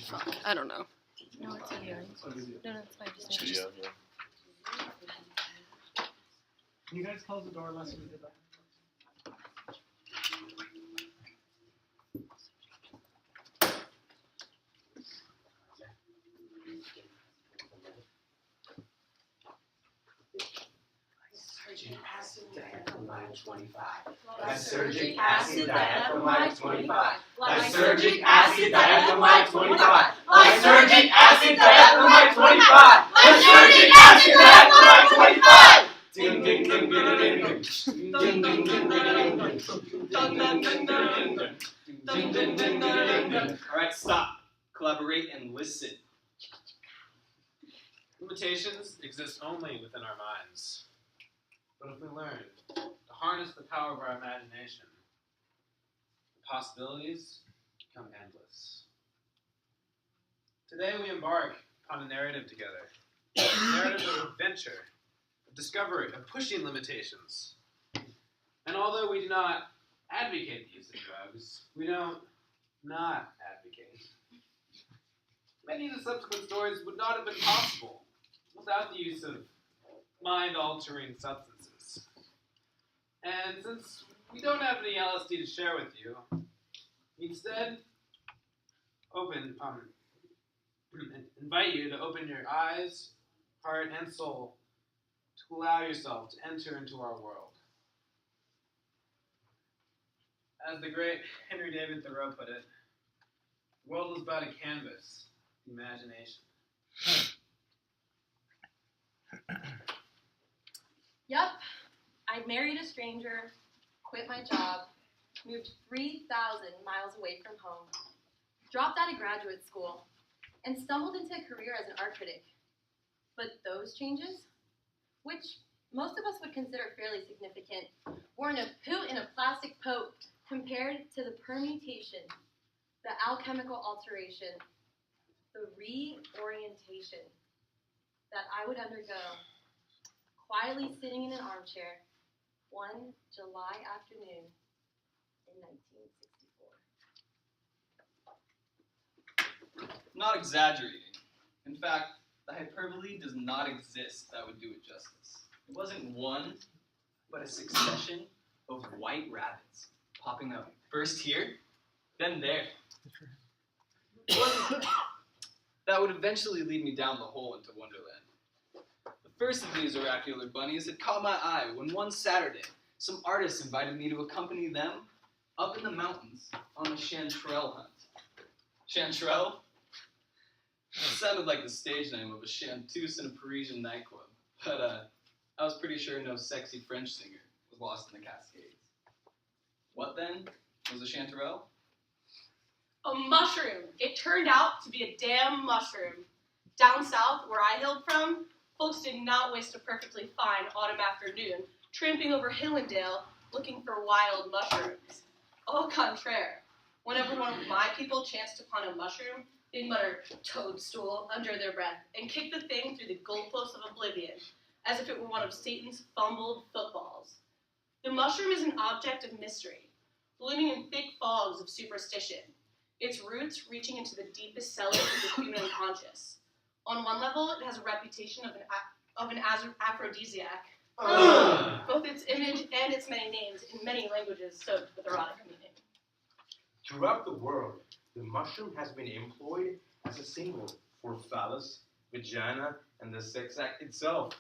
Fuck, I don't know. No, it's in yours. No, it's fine. Just Yeah. Can you guys close the door unless we did that? Lysergic acid diethylmide 25. Lysergic acid diethylmide 25. Lysergic acid diethylmide 25. Lysergic acid diethylmide 25. Ding ding ding ding ding ding. Ding ding ding ding ding ding. Ding ding ding ding ding ding. Ding ding ding ding ding. All right, stop. Collaborate and listen. Limitations exist only within our minds. But if we learn to harness the power of our imagination, the possibilities become endless. Today we embark upon a narrative together. A narrative of adventure, of discovery, of pushing limitations. And although we do not advocate the use of drugs, we don't not advocate. Many of the subsequent stories would not have been possible without the use of mind-altering substances. And since we don't have any LSD to share with you, instead, invite you to open your eyes, heart, and soul to allow yourself to enter into our world. As the great Henry David Thoreau put it, the world is but a canvas, the imagination. Yup. I married a stranger, quit my job, moved 3,000 miles away from home, dropped out of graduate school, and stumbled into a career as an art critic. But those changes, which most of us would consider fairly significant, were in a poot in a plastic pote compared to the permutation, the alchemical alteration, the reorientation that I would undergo quietly sitting in an armchair one July afternoon in 1964. Not exaggerating. In fact, the hyperbole does not exist that would do it justice. It wasn't one, but a succession of white rabbits popping up first here, then there. It wasn't that would eventually lead me down the hole into Wonderland. The first of these oracular bunnies had caught my eye when one Saturday, some artists invited me to accompany them up in the mountains on a chanterelle hunt. Chanterelle? Sounded like the stage name of a chanteuse in a Parisian nightclub, but I was pretty sure no sexy French singer was lost in the Cascades. What then was a chanterelle? A mushroom. It turned out to be a damn mushroom. Down south, where I hailed from, folks did not waste a perfectly fine autumn afternoon tramping over hill and dale looking for wild mushrooms. Au contraire, whenever one of my people chanced upon a mushroom, they'd mutter "toadstool" under their breath and kick the thing through the goalposts of oblivion, as if it were one of Satan's fumbled footballs. The mushroom is an object of mystery, blooming in thick fogs of superstition, its roots reaching into the deepest cellars of the human unconscious. On one level, it has a reputation of an aphrodisiac, both its image and its many names in many languages soaked with erotic meaning. Throughout the world, the mushroom has been employed as a symbol for phallus, vagina, and the sex act itself.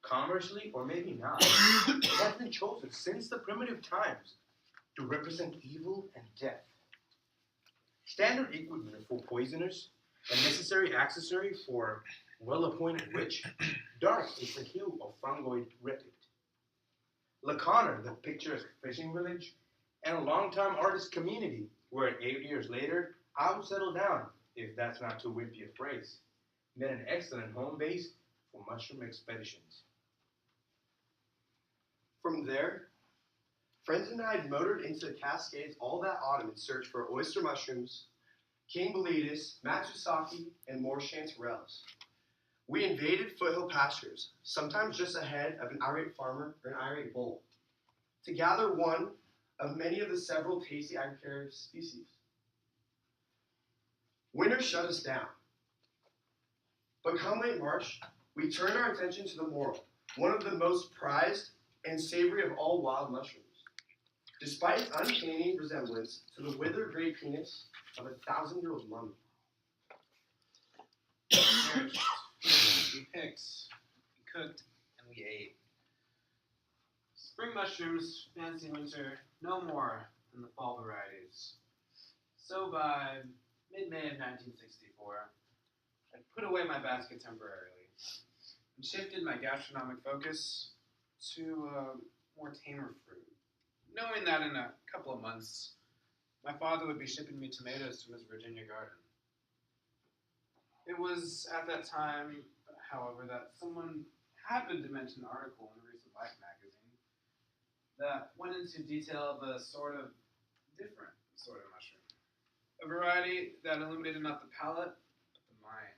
Commercially, or maybe not, it has been chosen since the primitive times to represent evil and death. Standard equipment for poisoners, a necessary accessory for well-appointed witch, dark is the hue of fungoid reddit. Laconer, the picturesque fishing village, and a long-time artist community where 8 years later, I would settle down, if that's not too wimpy a phrase, made an excellent home base for mushroom expeditions. From there, friends and I had motored into the Cascades all that autumn in search for oyster mushrooms, king boletus, matsusaki, and more chanterelles. We invaded foothill pastures, sometimes just ahead of an irate farmer or an irate bull, to gather one of many of the several tasty agricultural species. Winter shut us down. But come late March, we turned our attention to the morel, one of the most prized and savory of all wild mushrooms. Despite its uncanny resemblance to the withered gray penis of a 1,000-year-old mummy. We picked, we cooked, and we ate. Spring mushrooms fancy winter no more than the fall varieties. So by mid-May of 1964, I put away my basket temporarily and shifted my gastronomic focus to a more tamer fruit, knowing that in a couple of months, my father would be shipping me tomatoes from his Virginia garden. It was at that time, however, that someone happened to mention an article in a recent Life magazine that went into detail of a sort of different sort of mushroom. A variety that illuminated not the palate, but the mind.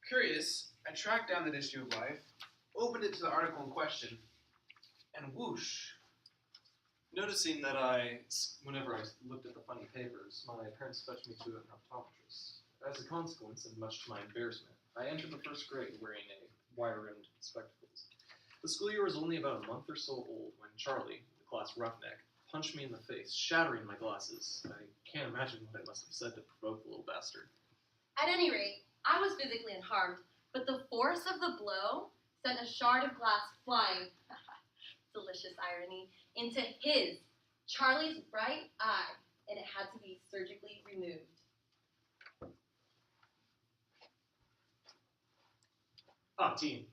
Curious, I tracked down that issue of Life, opened it to the article in question, and whoosh. Noticing that whenever I looked at the funny papers, my parents fetched me to an optometrist. As a consequence, and much to my embarrassment, I entered the first grade wearing a wire-rimmed spectacles. The school year was only about a month or so old when Charlie, the class roughneck, punched me in the face, shattering my glasses. I can't imagine what I must have said to provoke the little bastard. At any rate, I was physically unharmed, but the force of the blow sent a shard of glass flying, delicious irony, into Charlie's right eye, and it had to be surgically removed. Ah, team.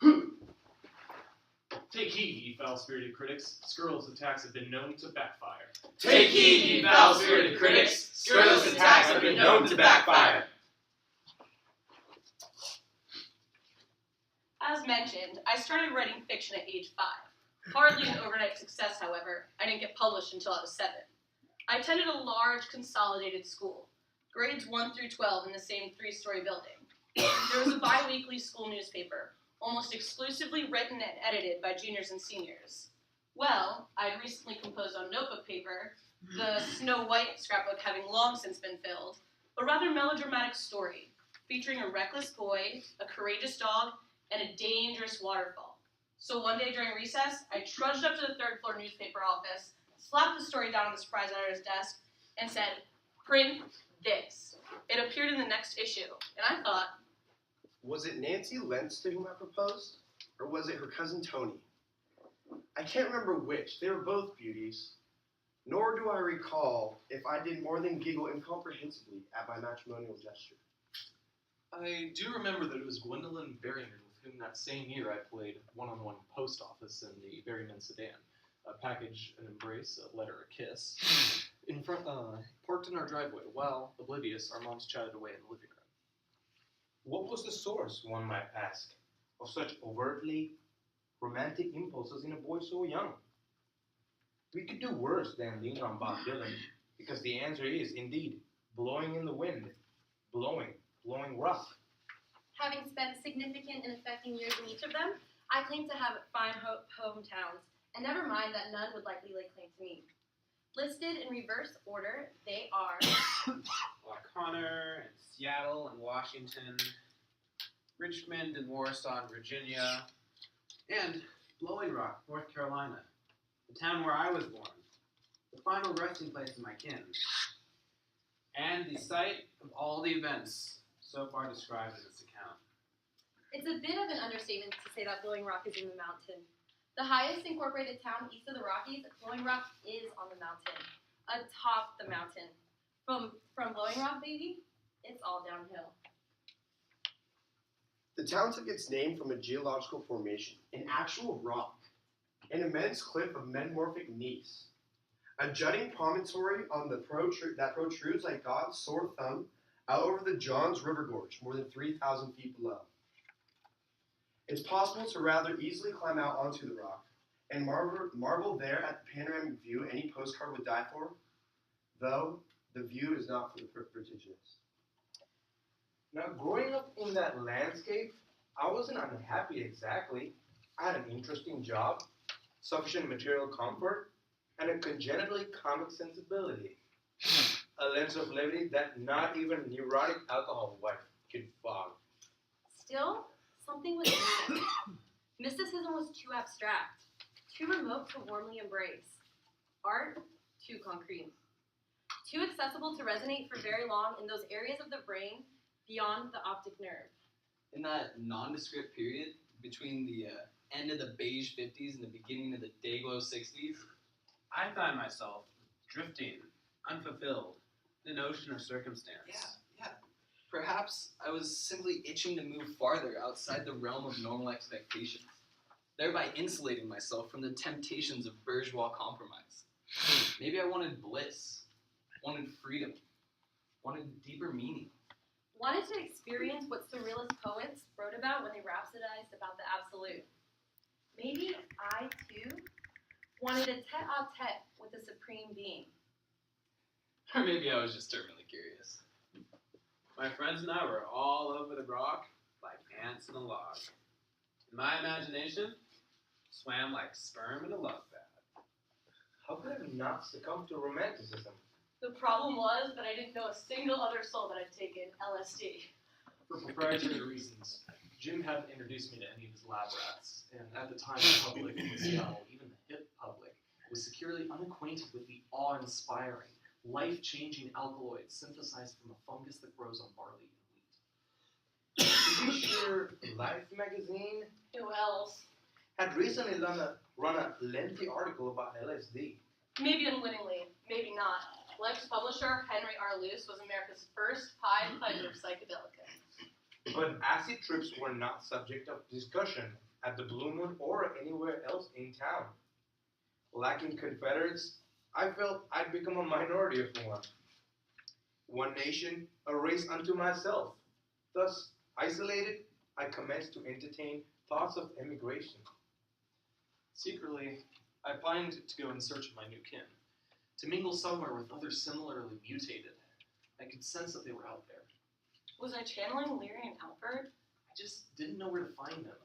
Take heed, ye foul-spirited critics. Skirrell's attacks have been known to backfire. Take heed, ye foul-spirited critics. Skirrell's attacks have been known to backfire. As mentioned, I started writing fiction at age 5. Hardly an overnight success, however. I didn't get published until I was 7. I attended a large, consolidated school, grades 1 through 12 in the same 3-story building. There was a bi-weekly school newspaper, almost exclusively written and edited by juniors and seniors. Well, I had recently composed on notebook paper, the Snow White scrapbook having long since been filled, a rather melodramatic story, featuring a reckless boy, a courageous dog, and a dangerous waterfall. So one day during recess, I trudged up to the 3rd floor newspaper office, slapped the story down on the surprise editor's desk, and said, "Print this." It appeared in the next issue, and I thought, Was it Nancy Lentz to whom I proposed? Or was it her cousin Tony? I can't remember which. They were both beauties. Nor do I recall if I did more than giggle incomprehensibly at my matrimonial gesture. I do remember that it was Gwendolyn Berryman with whom that same year I played one-on-one post office in the Berryman sedan. A package, an embrace, a letter, a kiss. In front, parked in our driveway, while, oblivious, our moms chatted away in the living room. What was the source, one might ask, of such overtly romantic impulses in a boy so young? We could do worse than lean on Bob Dylan, because the answer is, indeed, blowing in the wind. Blowing rough. Having spent significant and affecting years in each of them, I claim to have fine hometowns, and never mind that none would likely lay claim to me. Listed in reverse order, they are Connor and Seattle and Washington, Richmond and Warsaw and Virginia, and Blowing Rock, North Carolina, the town where I was born, the final resting place of my kin, and the site of all the events so far described in this account. It's a bit of an understatement to say that Blowing Rock is in the mountain. The highest incorporated town east of the Rockies, Blowing Rock is on the mountain, atop the mountain. From Blowing Rock, baby, it's all downhill. The town took its name from a geological formation, an actual rock, an immense cliff of metamorphic gneiss, a jutting promontory on that protrudes like God's sore thumb out over the Johns River Gorge, more than 3,000 feet below. It's possible to rather easily climb out onto the rock and marvel there at the panoramic view any postcard would die for, though the view is not for the prodigious. Now, growing up in that landscape, I wasn't unhappy exactly. I had an interesting job, sufficient material comfort, and a congenitally comic sensibility. a lens of levity that not even neurotic alcohol wife could fog. Still, something was missing. Mysticism was too abstract, too remote to warmly embrace. Art, too concrete. Too accessible to resonate for very long in those areas of the brain beyond the optic nerve. In that nondescript period between the end of the beige 50s and the beginning of the Dayglow 60s, I find myself drifting, unfulfilled, in an ocean of circumstance. yeah. Perhaps I was simply itching to move farther outside the realm of normal expectations, thereby insulating myself from the temptations of bourgeois compromise. Maybe I wanted bliss, wanted freedom, wanted deeper meaning. Wanted to experience what surrealist poets wrote about when they rhapsodized about the absolute. Maybe I, too, wanted a tete-a-tete with the supreme being. Or maybe I was just terminally curious. My friends and I were all over the rock like ants in a log. In my imagination, swam like sperm in a love bath. How could I not succumb to romanticism? The problem was that I didn't know a single other soul that had taken LSD. For proprietary reasons, Jim hadn't introduced me to any of his lab rats, and at the time the public in Seattle, even the hip public, was securely unacquainted with the awe-inspiring, life-changing alkaloids synthesized from a fungus that grows on barley and wheat. Did you share Life magazine Who else? had recently run a lengthy article about LSD. Maybe unwittingly, maybe not. Life's publisher, Henry R. Luce, was America's first Pied Piper of psychedelicus. But acid trips were not subject of discussion at the Blue Moon or anywhere else in town. Lacking Confederates, I felt I'd become a minority of one. One nation, a race unto myself. Thus, isolated, I commenced to entertain thoughts of emigration. Secretly, I planned to go in search of my new kin, to mingle somewhere with others similarly mutated. I could sense that they were out there. Was I channeling Leary and Alfred? I just didn't know where to find them.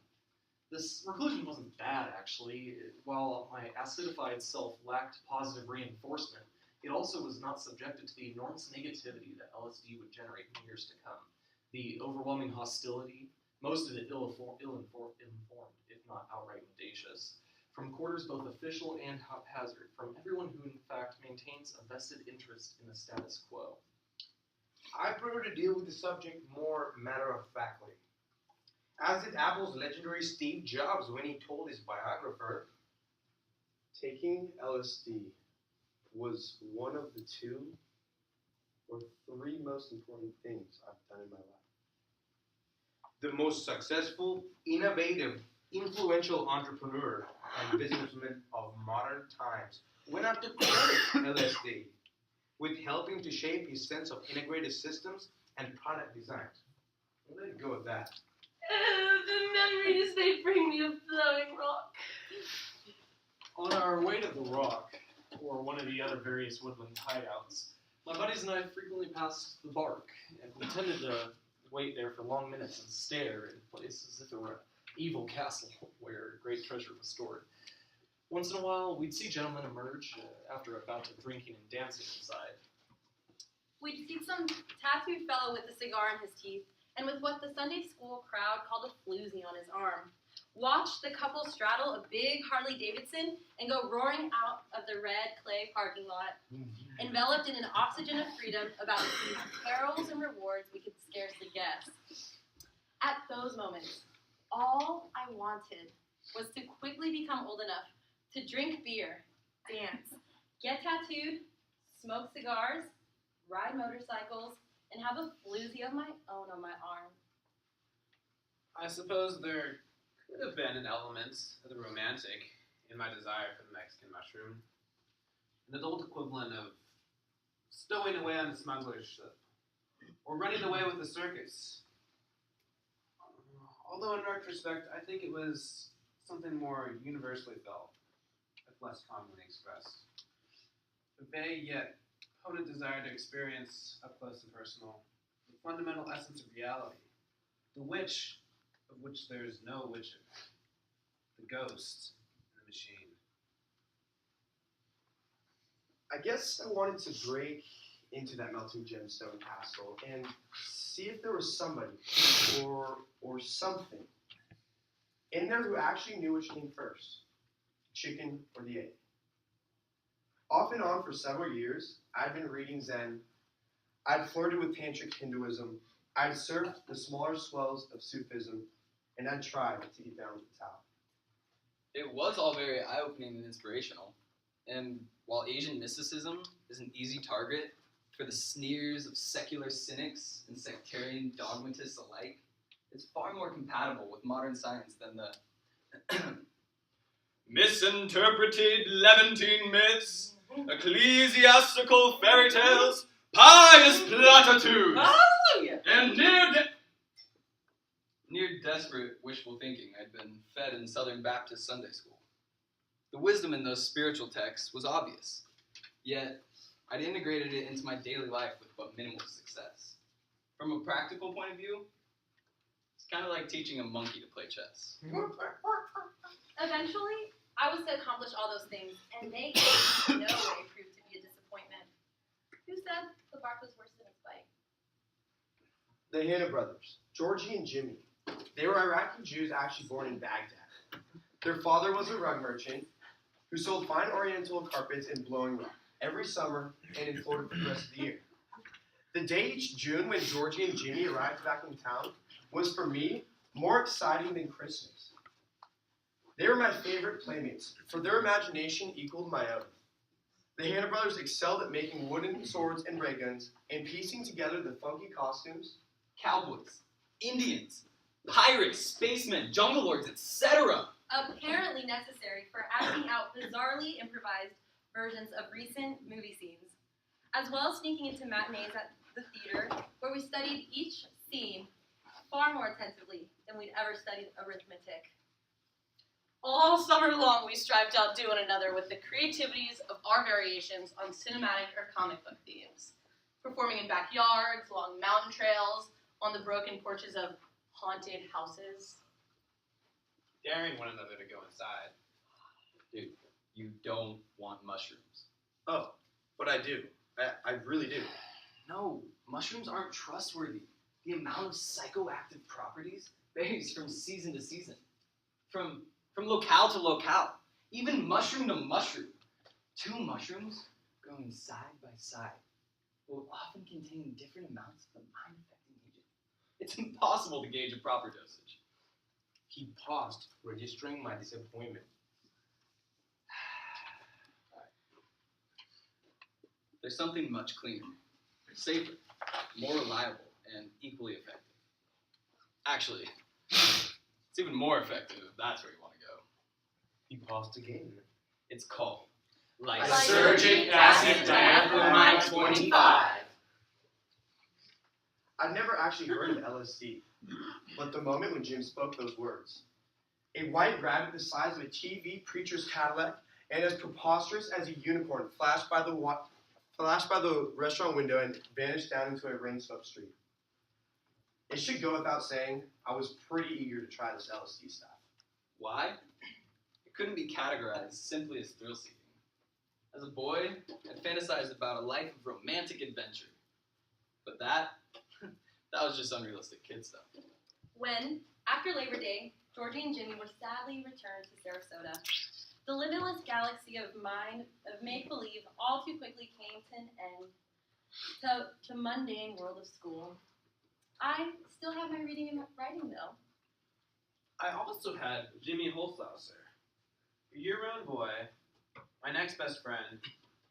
This reclusion wasn't bad, actually. While my acidified self lacked positive reinforcement, it also was not subjected to the enormous negativity that LSD would generate in years to come. The overwhelming hostility, most of it ill-informed, if not outright mendacious, from quarters both official and haphazard, from everyone who in fact maintains a vested interest in the status quo. I prefer to deal with the subject more matter-of-factly. As did Apple's legendary Steve Jobs when he told his biographer, Taking LSD was one of the 2 or 3 most important things I've done in my life. the most successful, innovative, influential entrepreneur and businessman of modern times, went on to credit LSD with helping to shape his sense of integrated systems and product design. Let it go at that. The memories they bring me of Flowing Rock. On our way to the Rock, or one of the other various woodland hideouts, my buddies and I frequently passed the Bark, and we tended to wait there for long minutes and stare in place as if it were an evil castle where great treasure was stored. Once in a while, we'd see gentlemen emerge after a bout of drinking and dancing inside. We'd see some tattooed fellow with a cigar in his teeth and with what the Sunday school crowd called a floozy on his arm. Watch the couple straddle a big Harley Davidson and go roaring out of the red clay parking lot, enveloped in an oxygen of freedom about whose perils and rewards we could scarcely guess. At those moments, all I wanted was to quickly become old enough to drink beer, dance, get tattooed, smoke cigars, ride motorcycles, and have a floozy of my own on my arm. I suppose there could have been an element of the romantic in my desire for the Mexican mushroom. An adult equivalent of stowing away on the smuggler's ship, or running away with the circus. Although in retrospect, I think it was something more universally felt, if less commonly expressed. A vague yet potent desire to experience up close and personal the fundamental essence of reality, the witch of which there is no witcher, the ghost in the machine. I guess I wanted to break into that melting gemstone castle and see if there was somebody or something in there who actually knew which came first, chicken or the egg. Off and on for several years, I'd been reading Zen, I'd flirted with tantric Hinduism, I'd surfed the smaller swells of Sufism, and I'd tried to get down with the Tao. It was all very eye-opening and inspirational. And while Asian mysticism is an easy target for the sneers of secular cynics and sectarian dogmatists alike, it's far more compatible with modern science than the misinterpreted Levantine myths, ecclesiastical fairy tales, pious platitudes, Hallelujah! and near desperate wishful thinking I'd been fed in Southern Baptist Sunday school. The wisdom in those spiritual texts was obvious, yet I'd integrated it into my daily life with but minimal success. From a practical point of view, it's kind of like teaching a monkey to play chess. Eventually, I was to accomplish all those things, and they in no way proved to be a disappointment. Who said the bark was worse than its bite? The Hanna brothers, Georgie and Jimmy. They were Iraqi Jews actually born in Baghdad. Their father was a rug merchant who sold fine oriental carpets in Blowing Rock every summer and in Florida for the rest of the year. The day each June when Georgie and Jimmy arrived back in town was, for me, more exciting than Christmas. They were my favorite playmates, for their imagination equaled my own. The Hanna brothers excelled at making wooden swords and ray guns and piecing together the funky costumes. Cowboys, Indians, pirates, spacemen, jungle lords, etc. Apparently necessary for acting out bizarrely improvised versions of recent movie scenes, as well as sneaking into matinees at the theater, where we studied each scene far more attentively than we'd ever studied arithmetic. All summer long, we strived to outdo one another with the creativities of our variations on cinematic or comic book themes, performing in backyards, along mountain trails, on the broken porches of haunted houses. Daring one another to go inside. Dude, you don't want mushrooms. Oh, but I do. I really do. No, mushrooms aren't trustworthy. The amount of psychoactive properties varies from season to season, from locale to locale, even mushroom to mushroom. Two mushrooms growing side by side will often contain different amounts of the mind-affecting agent. It's impossible to gauge a proper dosage. He paused, registering my disappointment. There's something much cleaner, safer, more reliable, and equally effective. Actually, it's even more effective if that's where you want to go. He paused again. It's called Lysergic acid diethylmide 25. I'd never actually heard of LSD, but the moment when Jim spoke those words, a white rabbit the size of a TV preacher's Cadillac and as preposterous as a unicorn flashed by the restaurant window and vanished down into a rain-swept street. It should go without saying, I was pretty eager to try this LSD stuff. Why? It couldn't be categorized simply as thrill-seeking. As a boy, I'd fantasized about a life of romantic adventure. But that was just unrealistic kid stuff. When, after Labor Day, Georgie and Jimmy were sadly returned to Sarasota, the limitless galaxy of make-believe all too quickly came to an end to the mundane world of school. I still have my reading and writing, though. I also had Jimmy Holzhauser, a year-round boy, my next best friend,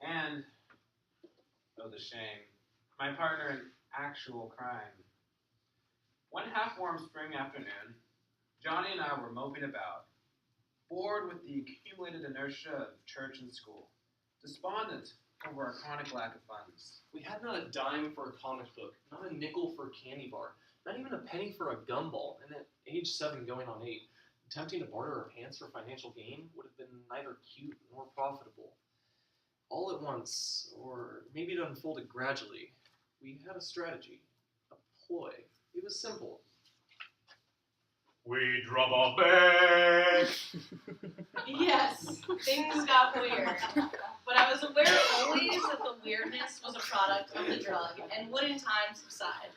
and, oh the shame, my partner in actual crime. One half-warm spring afternoon, Johnny and I were moping about, bored with the accumulated inertia of church and school, despondent over our chronic lack of funds. We had not a dime for a comic book, not a nickel for a candy bar, not even a penny for a gumball, and at age 7 going on 8, attempting to barter our pants for financial gain would have been neither cute nor profitable. All at once, or maybe it unfolded gradually, we had a strategy, a ploy. It was simple. We drop our bag. Yes, things got weird. but I was aware always that the weirdness was a product of the drug and would in time subside.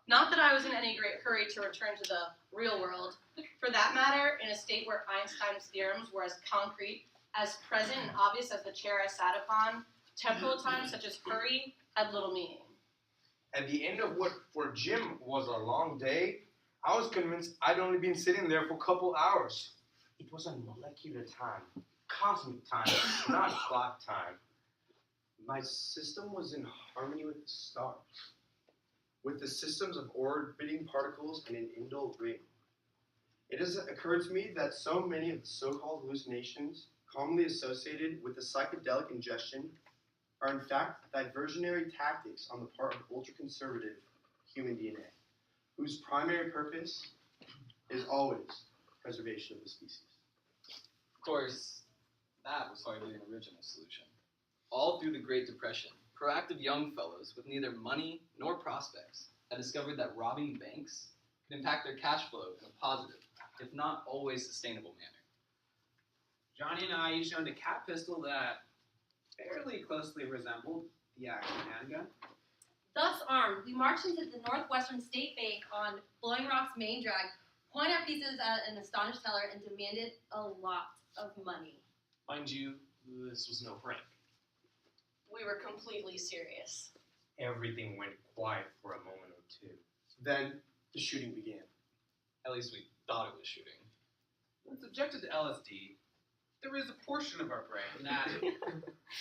Not that I was in any great hurry to return to the real world. For that matter, in a state where Einstein's theorems were as concrete, as present and obvious as the chair I sat upon, temporal time such as hurry had little meaning. At the end of what for Jim was a long day, I was convinced I'd only been sitting there for a couple hours. It was a molecular time, cosmic time, not clock time. My system was in harmony with the stars, with the systems of orbiting particles in an indole ring. It has occurred to me that so many of the so-called hallucinations commonly associated with the psychedelic ingestion are in fact diversionary tactics on the part of ultra-conservative human DNA, whose primary purpose is always preservation of the species. Of course, that was hardly an original solution. All through the Great Depression, proactive young fellows with neither money nor prospects had discovered that robbing banks could impact their cash flow in a positive, if not always sustainable manner. Johnny and I each owned a cat pistol that fairly closely resembled the actual handgun. Thus armed, we marched into the Northwestern State Bank on Blowing Rock's main drag, pointed our pieces at an astonished teller, and demanded a lot of money. Mind you, this was no prank. We were completely serious. Everything went quiet for a moment or two. Then the shooting began. At least we thought it was shooting. When subjected to LSD, there is a portion of our brain that,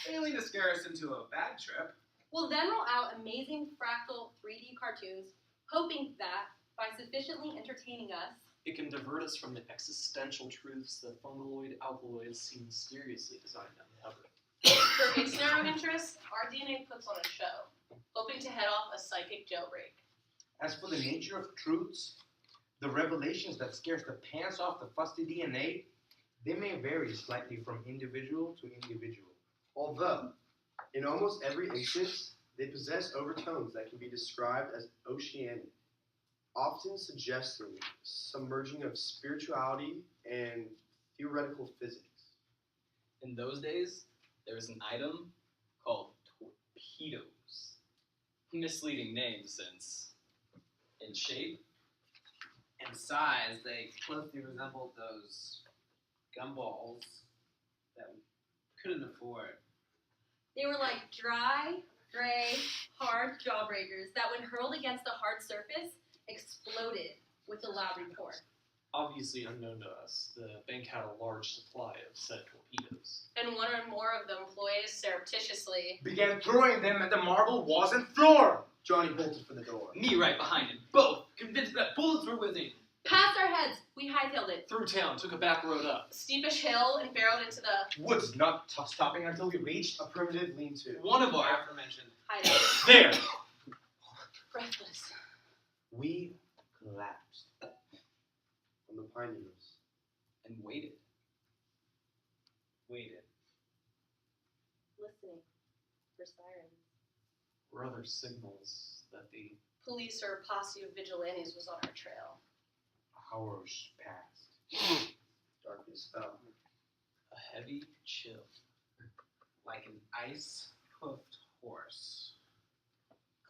failing to scare us into a bad trip, We'll then roll out amazing fractal 3D cartoons, hoping that, by sufficiently entertaining us, It can divert us from the existential truths that fungoid alkaloids seem mysteriously designed to uncover. For its narrow interest, our DNA puts on a show, hoping to head off a psychic jailbreak. As for the nature of truths, the revelations that scares the pants off the fusty DNA, they may vary slightly from individual to individual. Although, in almost every instance, they possess overtones that can be described as oceanic, often suggesting submerging of spirituality and theoretical physics. In those days, there was an item called torpedoes. Misleading name since, in shape, and size, they closely resembled those gumballs that we couldn't afford. they were like dry, gray, hard jawbreakers that, when hurled against a hard surface, exploded with a loud report. Obviously unknown to us, the bank had a large supply of said torpedoes. And one or more of the employees surreptitiously began throwing them at the marble walls and floor. Johnny bolted for the door. me right behind him, both convinced that bullets were whizzing. Past our heads, we hightailed it. Through town, took a back road up. a steepish hill and barreled into the Woods not stopping until we reached A primitive lean-to. One of our Aforementioned. Hideout. there. breathless. We collapsed. On the pine needles. and waited. Listening for sirens. Were other signals that the Police or a posse of vigilantes was on our trail. Hours passed. Darkness fell. A heavy chill. Like an ice-hoofed horse.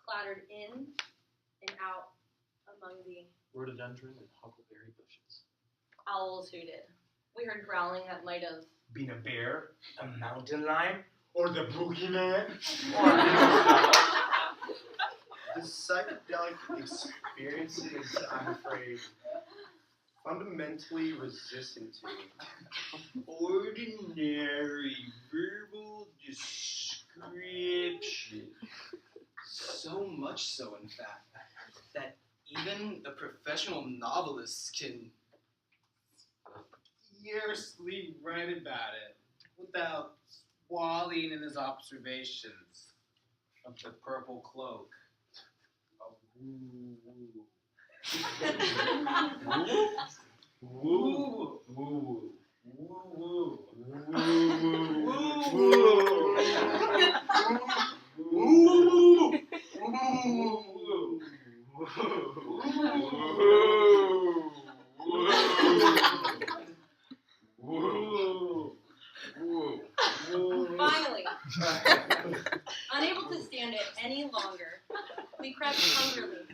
Clattered in and out among the rhododendron and huckleberry bushes. Owls hooted. We heard growling that might have Been a bear, a mountain lion, or the boogeyman? The psychedelic experiences, I'm afraid, fundamentally resistant to. Ordinary verbal description. So much so, in fact, that even a professional novelist can Fiercely write about it without squalling in his observations of the purple cloak of woo-woo. Woo-woo. Woo-woo. Woo-woo. Finally, hungrily,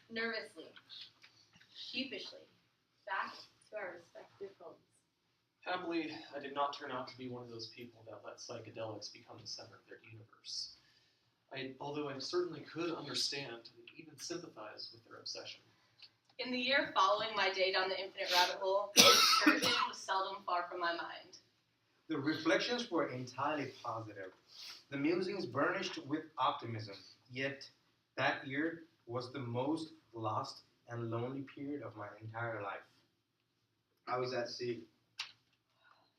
nervously, sheepishly, back to our respective homes. Happily, I did not turn out to be one of those people that let psychedelics become the center of their universe. Although I certainly could understand and even sympathize with their obsession. In the year following my day down the infinite rabbit hole, the excursion was seldom far from my mind. The reflections were entirely positive. The musings burnished with optimism. Yet, that year was the most lost and lonely period of my entire life. I was at sea,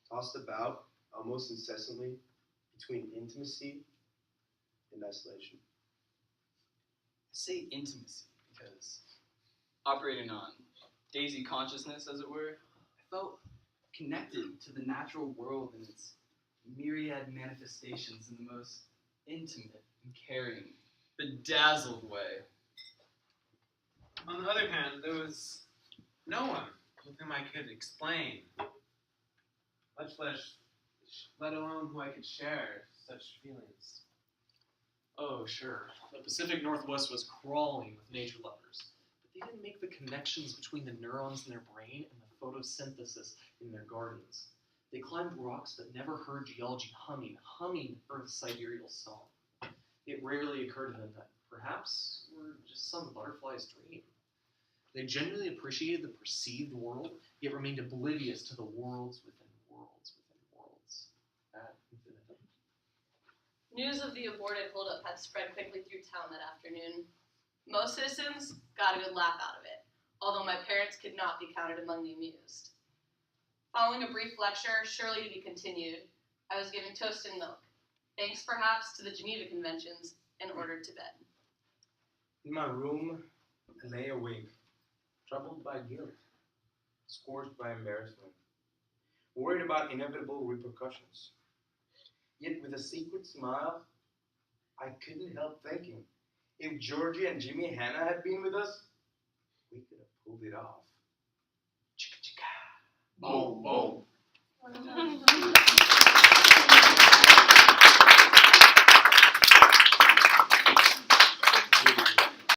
tossed about almost incessantly between intimacy and isolation. I say intimacy because operating on daisy consciousness, as it were, I felt connected to the natural world and its myriad manifestations in the most intimate and caring, bedazzled way. On the other hand, there was no one with whom I could explain, much less, let alone who I could share such feelings. Oh, sure. The Pacific Northwest was crawling with nature lovers, but they didn't make the connections between the neurons in their brain and the photosynthesis in their gardens. They climbed rocks but never heard geology humming Earth's sidereal song. It rarely occurred to them that perhaps we're just some butterfly's dream. They genuinely appreciated the perceived world, yet remained oblivious to the worlds within worlds within worlds. Ad infinitum. News of the aborted holdup had spread quickly through town that afternoon. Most citizens got a good laugh out of it, although my parents could not be counted among the amused. Following a brief lecture, surely to be continued, I was given toast and milk, thanks perhaps to the Geneva Conventions, and ordered to bed. In my room, I lay awake, troubled by guilt, scorched by embarrassment, worried about inevitable repercussions. Yet with a secret smile, I couldn't help thinking, if Georgie and Jimmy Hannah had been with us, we could have pulled it off. Chicka chicka. Boom, boom.